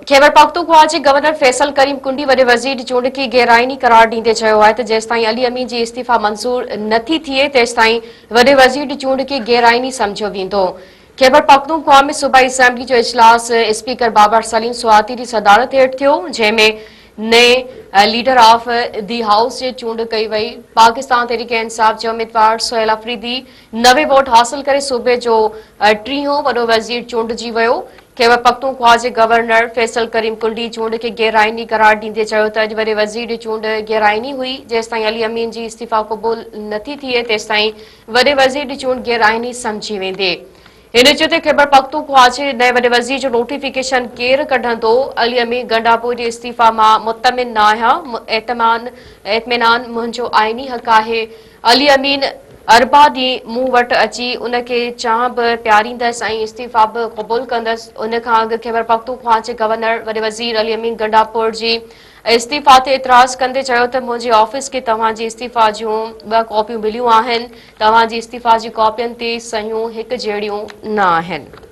खैबर पख्तूनख्वा जे governor Faisal करीम कुंडी वॾे वज़ीर चूंड खे गैरआईनी करार ॾींदे चयो आहे त जेसिताईं अली अमीन जी इस्तीफ़ा मंज़ूर नथी थिए तेसिताईं वॾे वज़ीर चूंड खे गैरआईनी सम्झियो वेंदो। खैबर पख्तूनख्वा में सूबाई असेंबली जो इजलास स्पीकर बाबर सलीम सुआती जी सदारत हेठि थियो, जंहिंमें नए लीडर ऑफ दी हाउस जे चूंड कई वई। पाकिस्तान तहरीक इंसाफ जे उम्मीदवार सोहेल अफरीदी 90 वोट हासिल करे सूबे जो टीहों वॾो वज़ीर चूंडिजी वियो। खैबर पख्तूनख्वा जे गवर्नर फैसल करीम कुंडी चूंड खे गैरआईनी करार ॾींदे चयो त अॼु वॾे वज़ीर चूंड गैरआईनी हुई। जेसिताईं अली अमीन जी इस्तीफ़ा क़बूल नथी थिए तेसिताईं वॾे वज़ीर चूंड गैरआईनी सम्झी वेंदी। हिन चते खैबर पख्तूनख्वा जे नए वॾे वज़ीर जो नोटिफिकेशन केरु कढंदो? अली अमीन गंडापुर जे इस्तीफ़ा मां मुतमिन न आहियां। इत्मीनान मुंहिंजो आइनी हक़ आहे। अली अमीन अरबा ॾींहुं मूं वटि अची उनखे चांह बि प्यारींदसि ऐं इस्तीफ़ा बि क़बूल कंदसि। उन खां अॻु खैबर पख्तूनख्वा जे गवर्नर वॾे वज़ीर अली अमीन गंडापुर जी इस्तीफ़ा ते एतिराज़ कंदे चयो त मुंहिंजे ऑफिस खे तव्हांजी इस्तीफ़ा जूं 2 कॉपियूं मिलियूं आहिनि। तव्हांजी इस्तीफ़ा जी कॉपियुनि ते सहियूं हिक जहिड़ियूं न आहिनि।